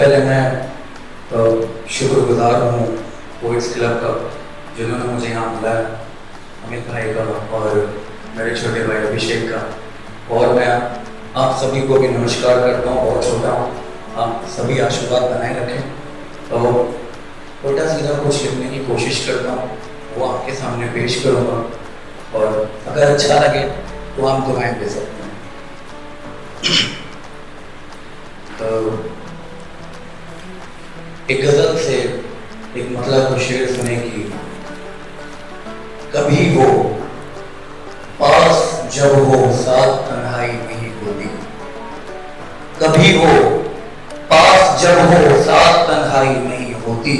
पहले मैं शुक्रगुजार हूँ पोइट्स क्लब का, जिन्होंने मुझे यहाँ बुलाया, अमित भाई का और मेरे छोटे भाई अभिषेक का। और मैं आप सभी को भी नमस्कार करता हूँ, बहुत छोटा हूँ, आप सभी आशीर्वाद बनाए रखें। तो उल्टा सीधा कुछ लिखने की कोशिश करता हूँ, वो आपके सामने पेश करूँगा, और अगर अच्छा लगे तो आप दुआएं दे सकते हैं। तो एक गजल से एक मतलब शेर सुने कि कभी वो पास जब हो साथ तन्हाई नहीं होती, कभी वो पास जब हो साथ तन्हाई नहीं होती,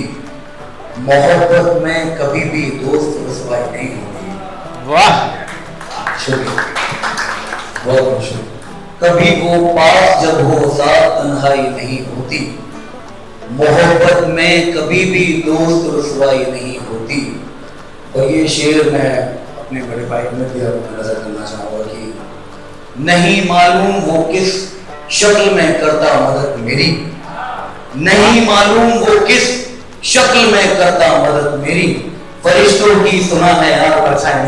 मोहब्बत में कभी भी दोस्त रसवाई नहीं होती। वाह, शुक्रिया, बहुत शुक्रिया। कभी वो पास जब हो साथ तन्हाई नहीं होती, मोहब्बत में कभी भी दोस्त रसवाई नहीं होती। और ये शेर मैं अपने बड़े भाई में भी नजर करना चाहूँगा कि नहीं मालूम वो किस शक्ल में करता मदद मेरी, नहीं मालूम वो किस शक्ल में करता मदद मेरी, फरिश्तों की सुना है यार परछाई,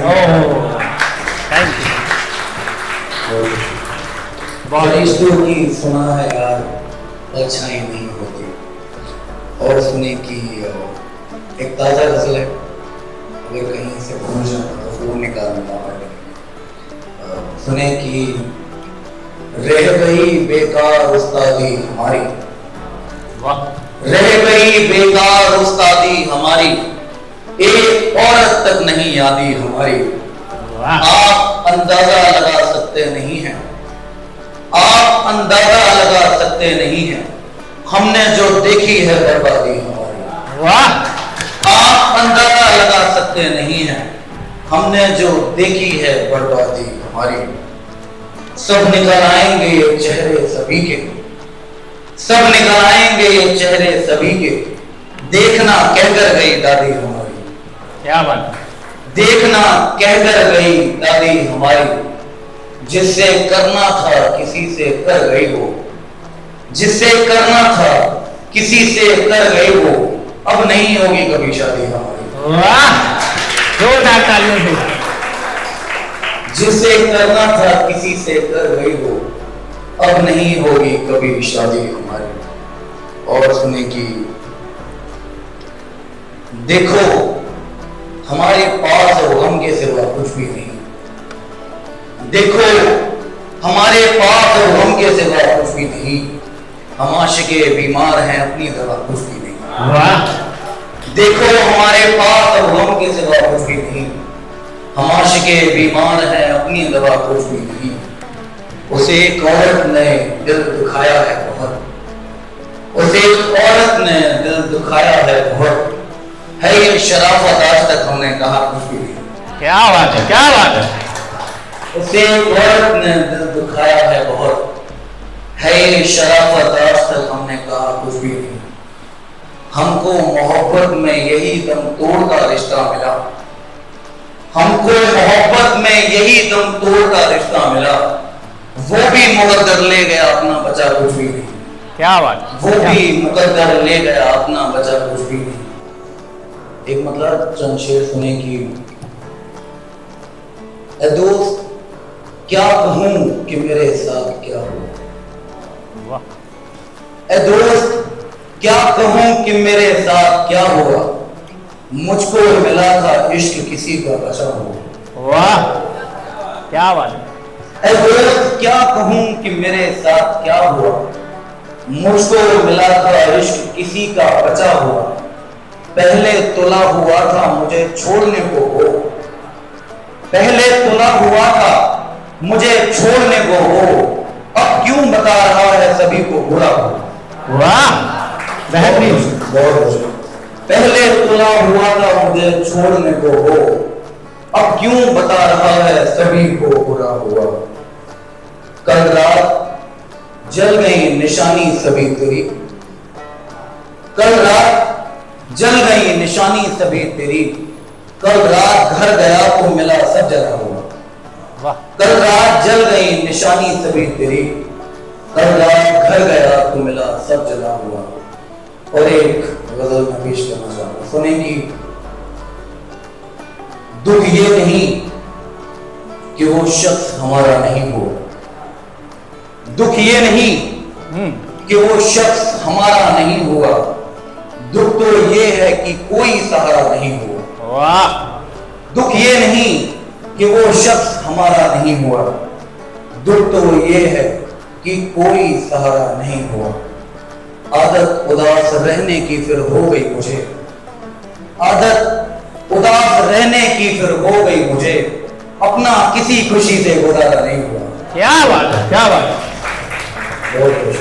फरिश्तों की सुना है यार परछाई नहीं होती। और सुने कि एक ताजा गजल है, अगर कहीं से भूल जाऊँ तो वो निकालना पड़ेगा। सुने कि रह गई बेकार उस्तादी हमारी, रह गई बेकार उस्तादी हमारी, एक औरत तक नहीं यादी हमारी। आप अंदाजा लगा सकते नहीं हैं, आप अंदाजा लगा सकते नहीं हैं, हमने जो देखी है बर्बादी हमारी। वाह, आप अंदाजा लगा सकते नहीं हैं, हमने जो देखी है बर्बादी हमारी। सब निकल आएंगे ये चेहरे सभी के, सब निकल आएंगे ये चेहरे सभी के, देखना कहकर गई दादी हमारी। क्या बात, देखना कहकर गई दादी हमारी, जिससे करना था किसी से कर गई वो, जिससे करना था किसी से कर गई वो, अब नहीं होगी कभी शादी हमारी। वाह, जोरदार तालियों से। जिससे करना था किसी से कर गई वो, अब नहीं होगी कभी शादी हमारी। और सुने कि देखो हमारे पास गम के सिवा कुछ भी नहीं, देखो हमारे पास गम के सिवा कुछ भी नहीं, हम आशिके बीमार हैं अपनी दवा कुछ भी नहीं। वाह, देखो हमारे पास गम के सिवा कुछ भी नहीं, हम आशिके बीमार हैं अपनी दवा कुछ भी नहीं। उसे एक औरत ने दिल दुखाया है बहुत, उसे एक औरत ने दिल दुखाया है बहुत, है ये शराफत आज तक हमने कहा कुछ भी नहीं। क्या बात है, क्या बात है। उसे एक औरत ने दिल दुखाया है बहुत, है ये शराफत आज तक हमने कहा कुछ भी नहीं। हमको मोहब्बत में यही दम तोड़ का रिश्ता मिला, हमको मोहब्बत में यही दम तोड़ का रिश्ता मिला, वो भी मुकद्दर ले गया अपना बचा कुछ भी नहीं। क्या बात, वो भी मुकद्दर ले गया अपना बचा कुछ भी नहीं। एक मतलब चंद शेर सुने कि ए दोस्त क्या कहूं कि मेरे साथ क्या हुआ, ए दोस्त क्या कहूं कि मेरे साथ क्या हुआ, मुझको मिला था इश्क किसी का बचा हुआ। वाह, क्या बात है। ए दोस्त क्या कहूं कि मेरे साथ क्या हुआ, मुझको मिला था इश्क किसी का बचा हुआ, पहले तुला हुआ था मुझे छोड़ने को हो, पहले तुला हुआ था मुझे छोड़ने को हो, अब क्यों बता रहा है सभी को बुरा हो। वाह, बेहतरीन, बहुत। पहले तुला हुआ था मुझे छोड़ने को हो, अब क्यों बता रहा है सभी को बुरा हुआ। कल रात जल गई निशानी सभी तेरी, कल रात जल गई निशानी सभी तेरी, कल रात घर गया तो मिला सब जला हुआ। कल रात जल गई निशानी सभी तेरी, कल रात घर गया तो मिला सब जला हुआ। और एक गजल में पेश करना चाहूंगा, सुने कि दुख ये नहीं कि वो शख्स हमारा नहीं हो, दुख ये नहीं कि वो शख्स हमारा नहीं हुआ, दुख तो ये है कि कोई सहारा नहीं हुआ। वाह। दुख ये नहीं कि वो शख्स हमारा नहीं हुआ, दुख तो ये है कि कोई सहारा नहीं हुआ। आदत उदास रहने की फिर हो गई मुझे, आदत उदास रहने की फिर हो गई मुझे, अपना किसी खुशी से गुजारा नहीं हुआ। क्या बात है, क्या बात है। बहुत खुश,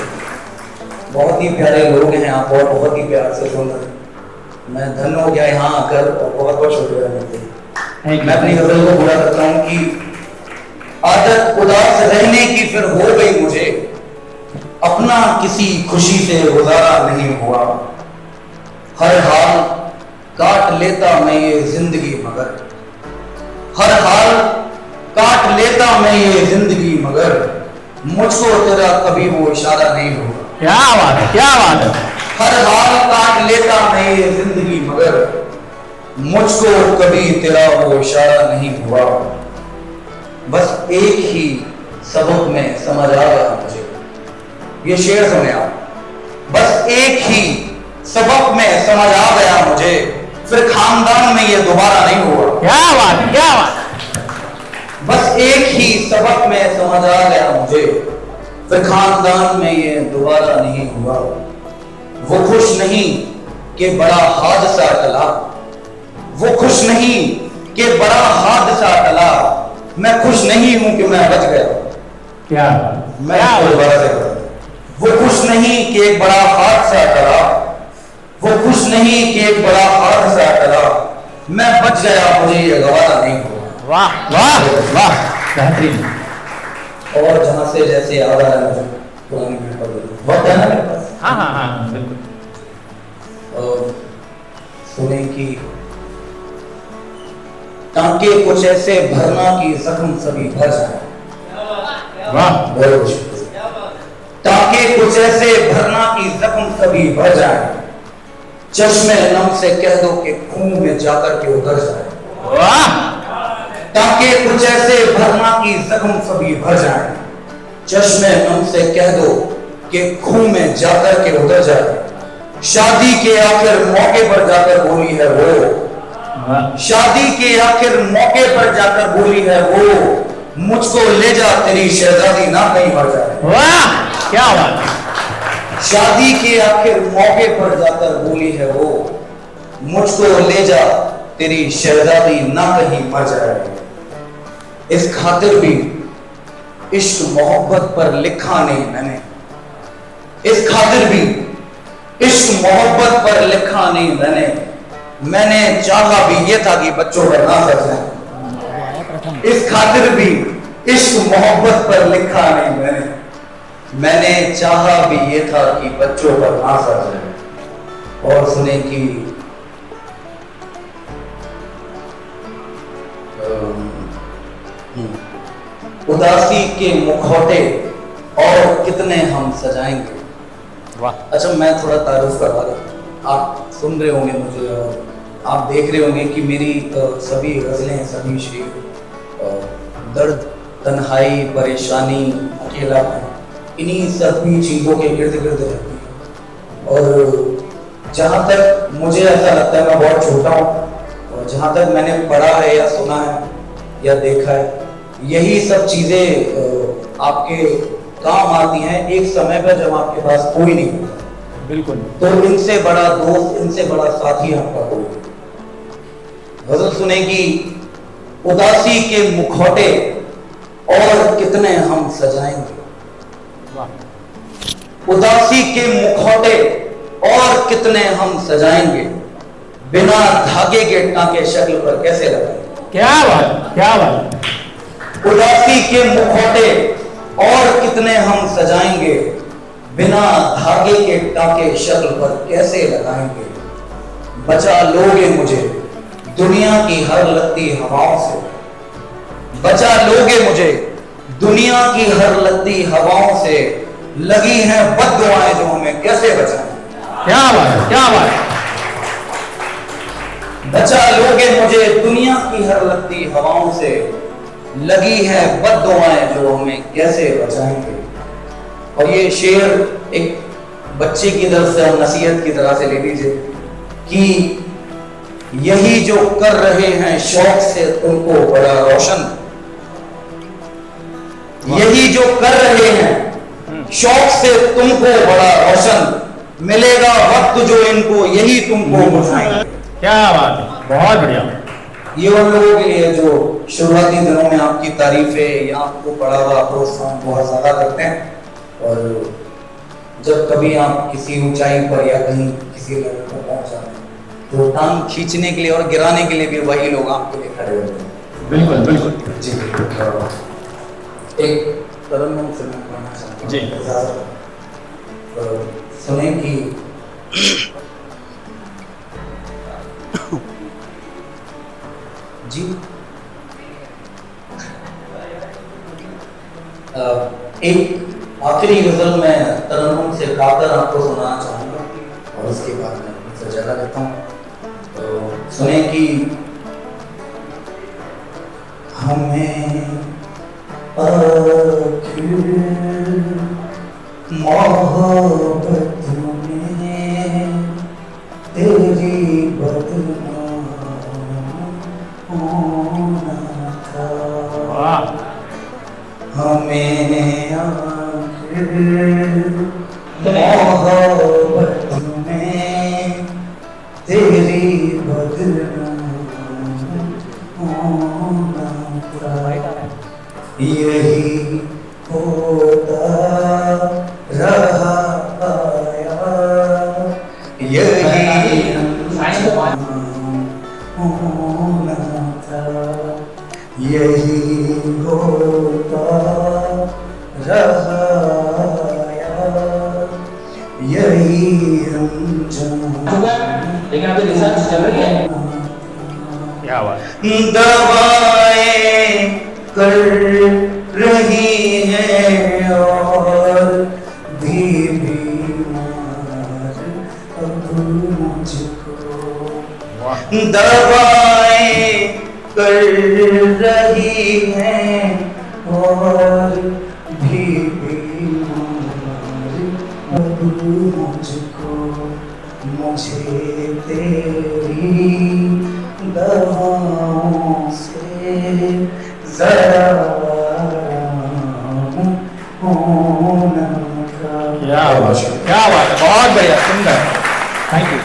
बहुत ही प्यारे लोग हैं आप और बहुत ही प्यार से सुन रहे। मैं धन्य हो गया यहाँ आकर और बहुत बहुत शुक्रिया मिलते। मैं अपनी गजल को पूरा करता हूँ कि आदत उदास रहने की फिर हो गई मुझे, अपना किसी खुशी से गुजारा नहीं हुआ। हर हाल काट लेता मैं ये जिंदगी मगर, हर हाल काट लेता मैं ये जिंदगी मगर, मुझको तेरा कभी वो इशारा नहीं हुआ। क्या बात है, क्या बात है। हर हाल काट लेता मैं ये जिंदगी मगर, मुझको कभी तेरा वो इशारा नहीं हुआ। बस एक ही सबक में समझ आ गया मुझे, ये शेर सुने आप। बस एक ही सबक में समझ आ गया मुझे, फिर खानदान में ये दोबारा नहीं हुआ। क्या बात, क्या बात। बस एक ही सबक में समझ आ गया मुझे, फिर खानदान में ये दोबारा नहीं हुआ। वो खुश नहीं कि बड़ा हादसा टला, वो खुश नहीं कि बड़ा हादसा टला, मैं खुश नहीं हूं कि मैं बच गया। क्या मैं दोबारा से, वो खुश नहीं कि एक बड़ा हादसा टला, वो खुश नहीं कि एक बड़ा हादसा टला, मैं बच गया, मुझे ये गवारा नहीं हुआ। वाह वाह वाह, बेहतरीन। और जहां से जैसे याद आ रहा है मुझे पुरानी वक्त है ना मेरे पास। हाँ हाँ हाँ बिल्कुल। सुने कि टांके कुछ ऐसे भरना कि जख्म सभी भर जाए। वाह, बहुत शुक्रिया। टांके कुछ ऐसे भरना कि जख्म सभी भर जाए, चश्मे नम से कह दो कि खून में जाकर के उतर जाए। वाह। टांके कुछ ऐसे भरना कि जख्म सभी भर जाए, चश्मे नम से कह दो कि खून में जाकर के उतर जाए। शादी के आखिर मौके पर जाकर बोली है वो, शादी के आखिर मौके पर जाकर बोली है वो, मुझको ले जा तेरी शहजादी ना कहीं मर जाए। वाह, क्या बात। शादी के आखिर मौके पर जाकर बोली है वो, मुझको ले जा तेरी शहजादी ना कहीं मर जाए। इस खातिर भी इश्क मोहब्बत पर लिखा नहीं मैंने, इस खातिर भी इश्क मोहब्बत पर लिखा नहीं मैंने, मैंने चाहा भी ये था कि बच्चों पर ना सर जाए। इस खातिर भी इश्क मोहब्बत पर लिखा नहीं मैंने, मैंने चाहा भी ये था कि बच्चों पर ना सर जाए। और सुने कि उदासी के मुखौटे और कितने हम सजाएंगे। वाह। अच्छा, मैं थोड़ा तारुफ करवा रहा, आप सुन रहे होंगे मुझे और आप देख रहे होंगे कि मेरी सभी गजलें, सभी शेर दर्द, तन्हाई, परेशानी, अकेलापन, इन्हीं सभी चीज़ों के गिर्द गिर्द रहती है। और जहाँ तक मुझे ऐसा लगता है, मैं बहुत छोटा हूँ और जहाँ तक मैंने पढ़ा है या सुना है या देखा है, यही सब चीज़ें आपके काम आती हैं एक समय पर जब आपके पास कोई नहीं होता। बिल्कुल। तो इनसे बड़ा दोस्त, इनसे बड़ा साथी आपका कोई नहीं। गजल सुने कि उदासी के मुखौटे और कितने हम सजाएंगे। उदासी के मुखौटे और कितने हम सजाएंगे, बिना धागे के टांके शक्ल पर कैसे लगाएंगे। क्या बात, क्या बात। उदासी के मुखौटे और कितने हम सजाएंगे, बिना धागे के टांके शक्ल पर कैसे लगाएंगे। बचा लोगे मुझे दुनिया की हर लगती हवाओं से, बचा लोगे मुझे दुनिया की हर लगती हवाओं से, लगी हैं बद्दुआएं जो हमें कैसे बचाएं। क्या बात है, क्या बात है। बचा लोगे मुझे दुनिया की हर लगती हवाओं से, लगी है बद्दुआएं जो हमें कैसे बचाएंगे। और ये शेर एक बच्चे की तरफ से और नसीहत की तरह से ले लीजिए कि यही जो कर रहे हैं शौक से तुमको बड़ा रोशन, यही जो कर रहे हैं शौक से तुमको बड़ा रोशन, मिलेगा वक्त जो इनको यही तुमको बुझाएंगे। क्या बात है, बहुत बढ़िया। ये उन लोगों के लिए जो शुरुआती दिनों में आपकी तारीफें या आपको बढ़ावा प्रोत्साहन बहुत ज्यादा करते हैं और जब कभी आप किसी ऊंचाई पर या कहीं किसी लेवल पर पहुंच जाते हैं तो टांग खींचने के लिए और गिराने के लिए भी वही लोग आपके लिए खड़े होते हैं। बिल्कुल बिल्कुल जी एक तरन्नुम से मैं कहना चाहता हूं जी। सुने कि जी एक आखिरी गजल मैं तरन्नुम से गाकर आपको सुनाना चाहूंगा और उसके बाद मैं अपनी सजादा लेता हूँ। तो सुने कि हमें आखिर मोहब्बत में तेरी बदनाम होना था, वाह, हमें आखिर मोहब्बत में तेरी बदनाम होना था, यही होता रहा आया, यही होना था, यही होता रहा आया, यही हम लेकिन अभी रिसर्च चल रही है। क्या बात है। दवाएं कर रही हैं और भी बीमार अब मुझको, वाह, दवाएं कर रही हैं और भी बीमार अब मुझको, मुझे तेरी दवाओं से जरा होना था। क्या बात है, क्या बात है, बहुत बढ़िया, सुंदर, थैंक यू।